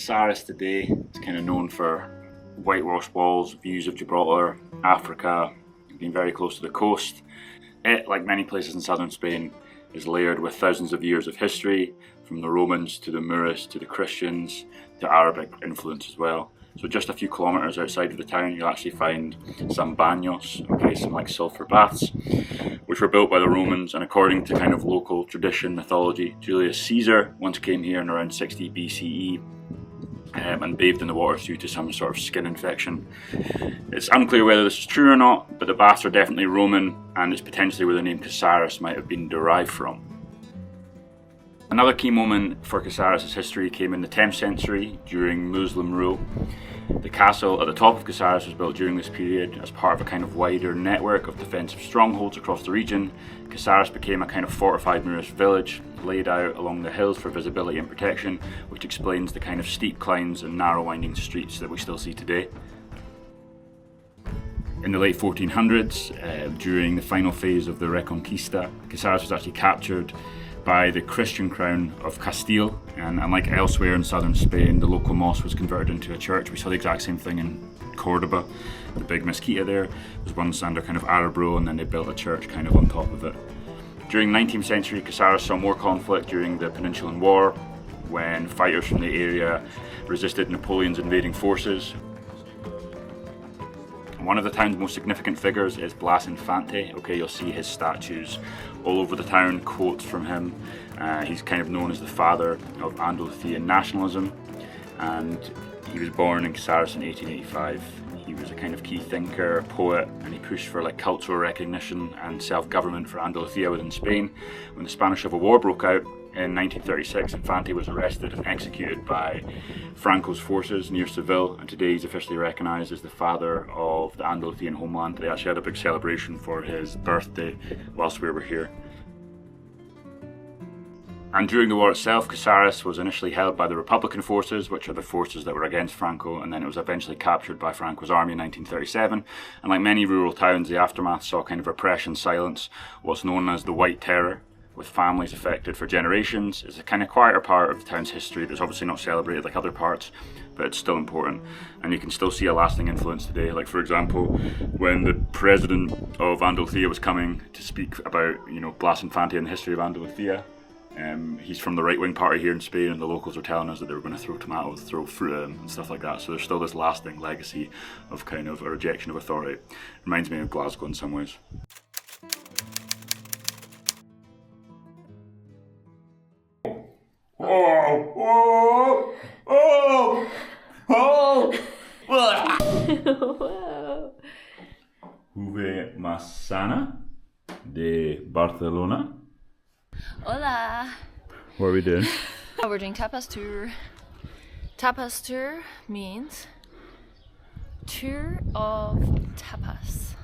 Casares today. It's kind of known for whitewashed walls, views of Gibraltar, Africa, being very close to the coast. It, like many places in southern Spain, is layered with thousands of years of history, from the Romans to the Moorish to the Christians to Arabic influence as well. So just a few kilometres outside of the town you'll actually find some baños, some like sulphur baths, which were built by the Romans, and according to kind of local tradition, mythology, Julius Caesar once came here in around 60 BCE and bathed in the waters due to some sort of skin infection. It's unclear whether this is true or not, but the baths are definitely Roman, and it's potentially where the name Casares might have been derived from. Another key moment for Casares' history came in the 10th century during Muslim rule. The castle at the top of Casares was built during this period as part of a kind of wider network of defensive strongholds across the region. Casares became a kind of fortified Moorish village laid out along the hills for visibility and protection, which explains the kind of steep climbs and narrow winding streets that we still see today. In the late 1400s, during the final phase of the Reconquista, Casares was actually captured by the Christian crown of Castile, and like elsewhere in southern Spain, the local mosque was converted into a church. We saw the exact same thing in Cordoba. The big mezquita there was once under kind of Arab rule, and then they built a church kind of on top of it. During the 19th century, Casares saw more conflict during the Peninsulan War, when fighters from the area resisted Napoleon's invading forces. One of the town's most significant figures is Blas Infante. You'll see his statues all over the town, quotes from him. He's kind of known as the father of Andalucían nationalism, and he was born in Casares in 1885. He was a kind of key thinker, poet, and he pushed for cultural recognition and self-government for Andalucía within Spain. When the Spanish Civil War broke out in 1936, Infante was arrested and executed by Franco's forces near Seville, and today he's officially recognised as the father of the Andalucían homeland. They actually had a big celebration for his birthday whilst we were here. And during the war itself, Casares was initially held by the Republican forces, which are the forces that were against Franco, and then it was eventually captured by Franco's army in 1937. And like many rural towns, the aftermath saw kind of repression, silence, what's known as the White Terror, with families affected for generations. It's a kind of quieter part of the town's history that's obviously not celebrated like other parts, but it's still important, and you can still see a lasting influence today. Like, for example, when the president of Andalucía was coming to speak about, Blas Infante and the history of Andalucía, he's from the right-wing party here in Spain, and the locals were telling us that they were going to throw tomatoes, throw fruit at him and stuff like that. So there's still this lasting legacy of kind of a rejection of authority. Reminds me of Glasgow in some ways. Oh! Uve Massana de Barcelona. Hola! What are we doing? We're doing tapas tour. Tapas tour means tour of tapas.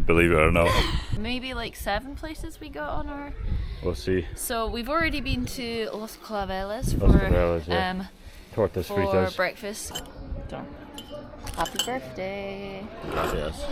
Believe it or not. Maybe 7 places we got on our... We'll see. So we've already been to Los Claveles Tortas for fritas. breakfast. So, happy birthday! Gracias.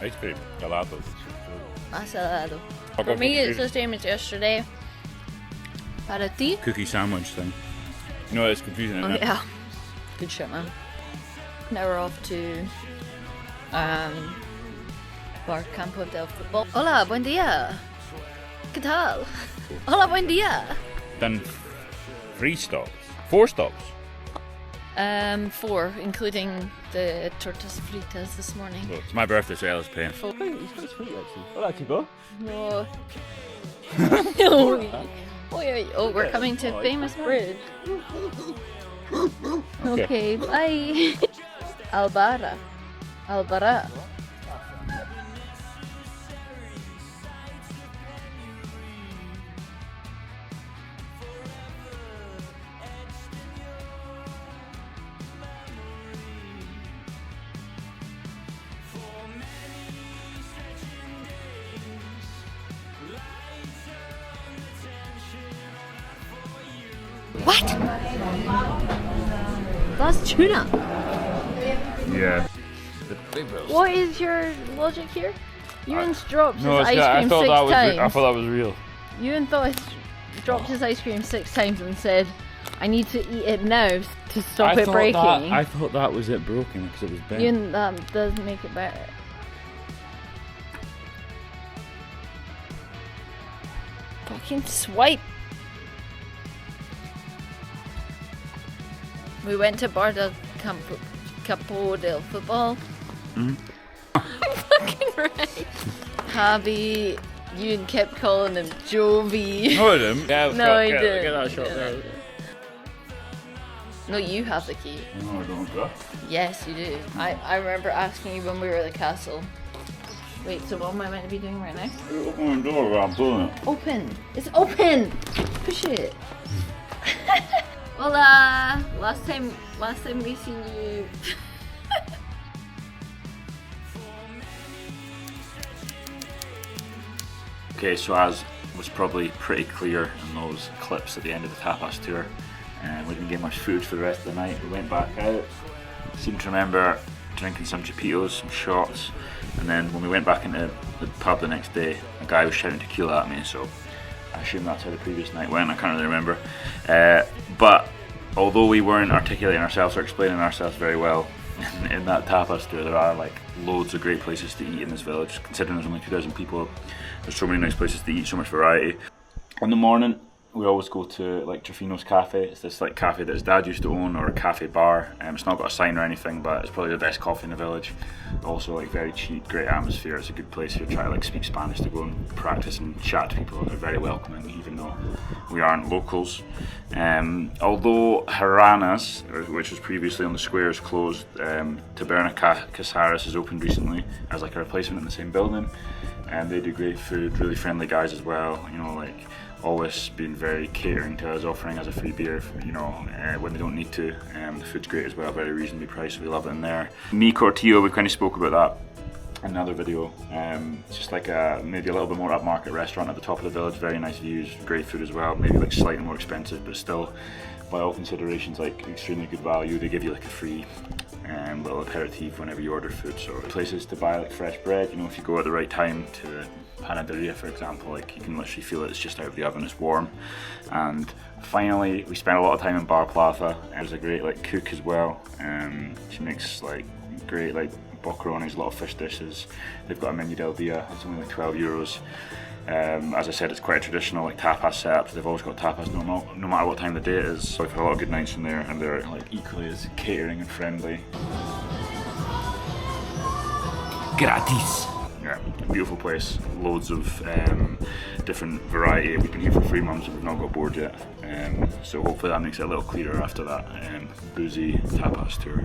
Ice cream, gelatos. Salado. For me, it's the same as yesterday. Para ti? Cookie sandwich thing. No, it's confusing, isn't it? Yeah. Good shit, man. Now we're off to Bar Campo del Fútbol. Hola, buen día. ¿Qué tal? Hola, buen día. Done 3 stops. 4 stops. 4, including the tortas fritas this morning. Well, it's my birthday, so Ella's paying. Full. Hola, chico. No. Oh, we're coming to a famous bridge. Okay, bye. Albara. That's tuna. Yeah. What is your logic here? Ewan's dropped his No, ice cream I thought 6 that was. times. I thought that was real. Ewan dropped his ice cream 6 times and said, I need to eat it now to stop it breaking. I thought that was it broken because it was bent. Ewan, that does make it better. Fucking swipe. We went to Capo del Football. Mm-hmm. Fucking right. Javi, Ewan kept calling him Jovi. No, I didn't. Yeah, No, I didn't. Get that shot there. No, you have the key. No, I don't know. Yes, you do. I remember asking you when we were at the castle. Wait, so what am I meant to be doing right now? Open the door while I'm pulling it. Open! It's open! Push it! Hola! Last time we seen you. Okay, so as was probably pretty clear in those clips at the end of the tapas tour, we didn't get much food for the rest of the night. We went back out. Seem to remember drinking some chapitos, some shots, and then when we went back into the pub the next day, a guy was shouting tequila at me, so I assume that's how the previous night went. I can't really remember. But although we weren't articulating ourselves or explaining ourselves very well in that tapas tour, there are like loads of great places to eat in this village. Considering there's only 2,000 people, there's so many nice places to eat, so much variety. In the morning, we always go to like Trofino's Cafe. It's this like cafe that his dad used to own, or a cafe bar. It's not got a sign or anything, but it's probably the best coffee in the village. Also like very cheap, great atmosphere. It's a good place if you try to like speak Spanish, to go and practice and chat to people. They're very welcoming, even though we aren't locals. Although Haranas, which was previously on the square, is closed, Taberna Casares has opened recently as like a replacement in the same building. And they do great food, really friendly guys as well. You know, like always been very catering to us, offering us a free beer, when they don't need to. The food's great as well, very reasonably priced, we love it in there. Mi Cortillo, we kind of spoke about that in another video. It's just like maybe a little bit more upmarket restaurant at the top of the village, very nice views, great food as well, maybe like slightly more expensive, but still, by all considerations, like extremely good value. They give you like a free little aperitif whenever you order food. So places to buy like fresh bread, you know, if you go at the right time to Panaderia, for example, like you can literally feel it's just out of the oven, it's warm. And finally, we spent a lot of time in Bar Plaza. There's a great like cook as well. She makes like great like boccheronis, a lot of fish dishes. They've got a menu del dia, it's only like 12 euros. As I said, it's quite a traditional like tapas setup, so they've always got tapas no matter what time of the day it is. So we've had a lot of good nights from there, and they're like equally as catering and friendly. Gratis. Yeah, beautiful place, loads of different variety. We've been here for 3 months and we've not got bored yet, so hopefully that makes it a little clearer after that boozy tapas tour.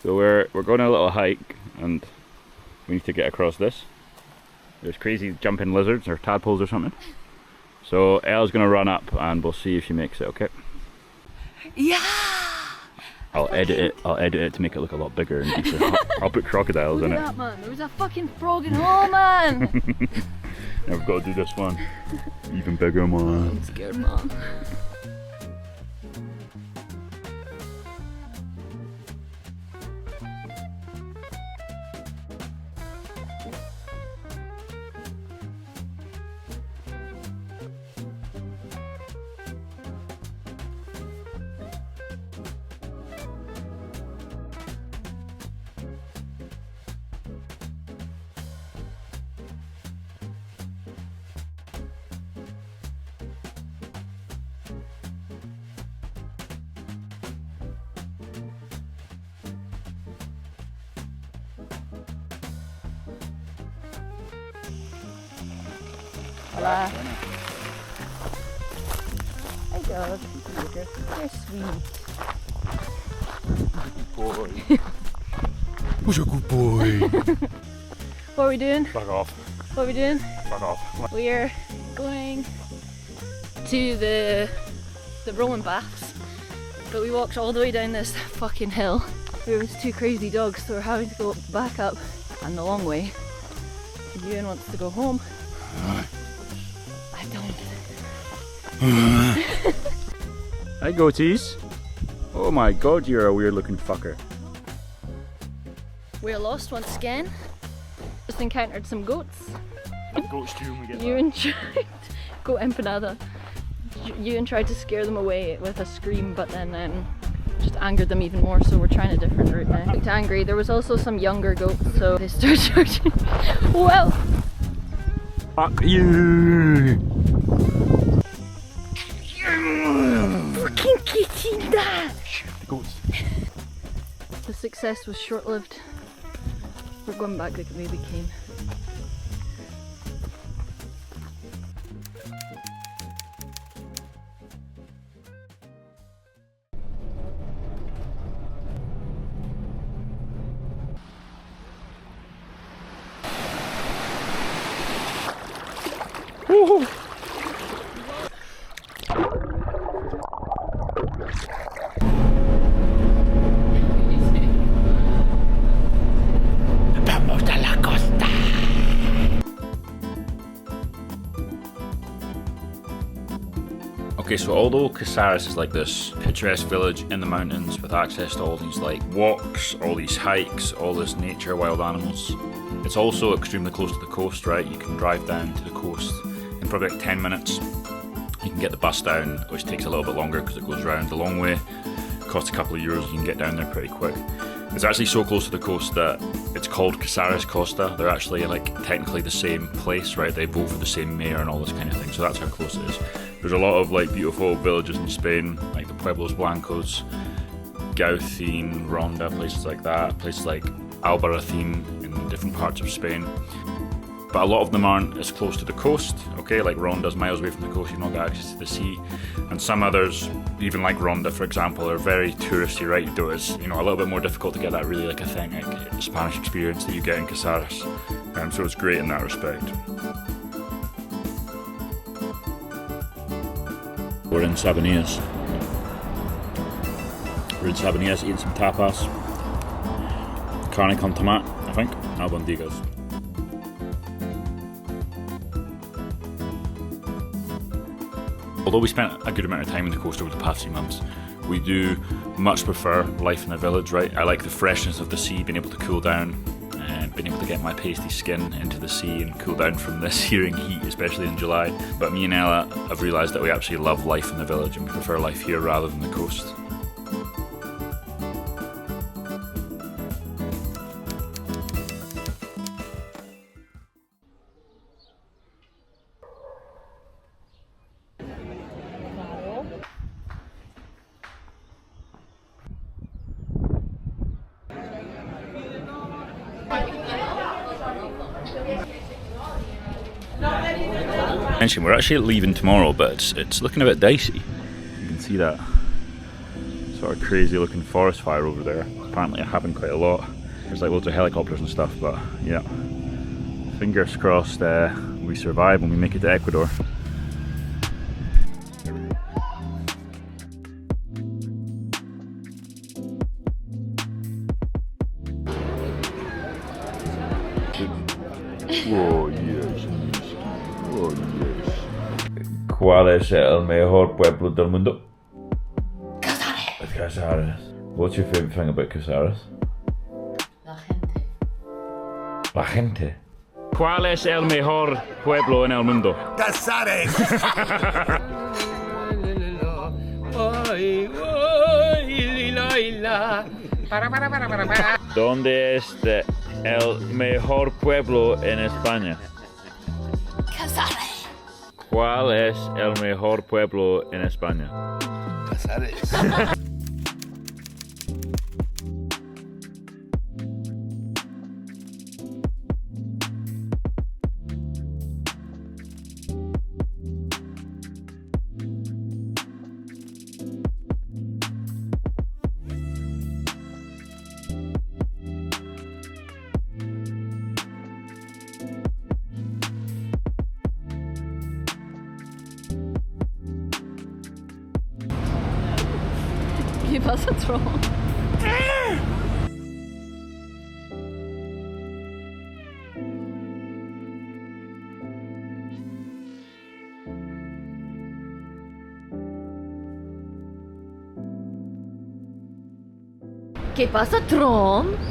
So we're going on a little hike, and we need to get across this. There's crazy jumping lizards or tadpoles or something. So Elle's gonna run up and we'll see if she makes it, okay? Yeah! I'll edit it to make it look a lot bigger and deeper. I'll put crocodiles in it. Look at that, man. There was a fucking frog in hole, man! Now we've got to do this one. Even bigger, man. I'm scared, man. Hola. Hi, dog. You're sweet. Boy. Who's a good boy? What are we doing? Fuck off. What are we doing? Fuck off. We're going to the rolling baths. But we walked all the way down this fucking hill. There was 2 crazy dogs, so we're having to go back up and the long way. Ewan wants to go home. I don't. Hi goatees. Oh my god, you're a weird looking fucker. We're lost once again. Just encountered some goats. Goats too when we get Ewan tried, goat empanada. Ewan tried to scare them away with a scream, but then just angered them even more, so we're trying a different route now. Looked angry. There was also some younger goats, so they started charging. Well! Fuck you! Fucking kitty that! The goats. The success was short-lived. We're going back the way we came. Woohoo! Vamos a la costa. Okay, so although Casares is like this picturesque village in the mountains with access to all these like walks, all these hikes, all this nature, wild animals, it's also extremely close to the coast, right? You can drive down to the coast in probably like 10 minutes. You can get the bus down, which takes a little bit longer because it goes around the long way. It costs a couple of euros, you can get down there pretty quick. It's actually so close to the coast that it's called Casares Costa. They're actually like technically the same place, right? They vote for the same mayor and all this kind of thing, so that's how close it is. There's a lot of like beautiful villages in Spain, like the Pueblos Blancos, Gaucin, Ronda, places like that, places like Albarracin in different parts of Spain. But a lot of them aren't as close to the coast, okay? Like Ronda's miles away from the coast, you've not got access to the sea. And some others, even like Ronda for example, are very touristy, right? It's, you know, a little bit more difficult to get that really like authentic Spanish experience that you get in Casares. So it's great in that respect. We're in Sabanillas. We're in Sabanillas eating some tapas. Carne con tomate, I think. Albondigas. Although we spent a good amount of time on the coast over the past few months, we do much prefer life in a village, right? I like the freshness of the sea, being able to cool down, and being able to get my pasty skin into the sea and cool down from this searing heat, especially in July. But me and Ella have realised that we actually love life in the village and we prefer life here rather than the coast. We're actually leaving tomorrow, but it's looking a bit dicey. You can see that sort of crazy looking forest fire over there. Apparently it happened quite a lot. There's like loads of helicopters and stuff, but yeah. Fingers crossed we survive when we make it to Ecuador. Oh yes. Oh yes. ¿Cuál es el mejor pueblo del mundo? Casares. Casares. What's your favorite thing about Casares? La gente. La gente. ¿Cuál es el mejor pueblo en el mundo? Casares. ¿Dónde es el mejor pueblo en España? Casares. ¿Cuál es el mejor pueblo en España? Casares. pasa, Tron? ¿Qué pasa, Tron?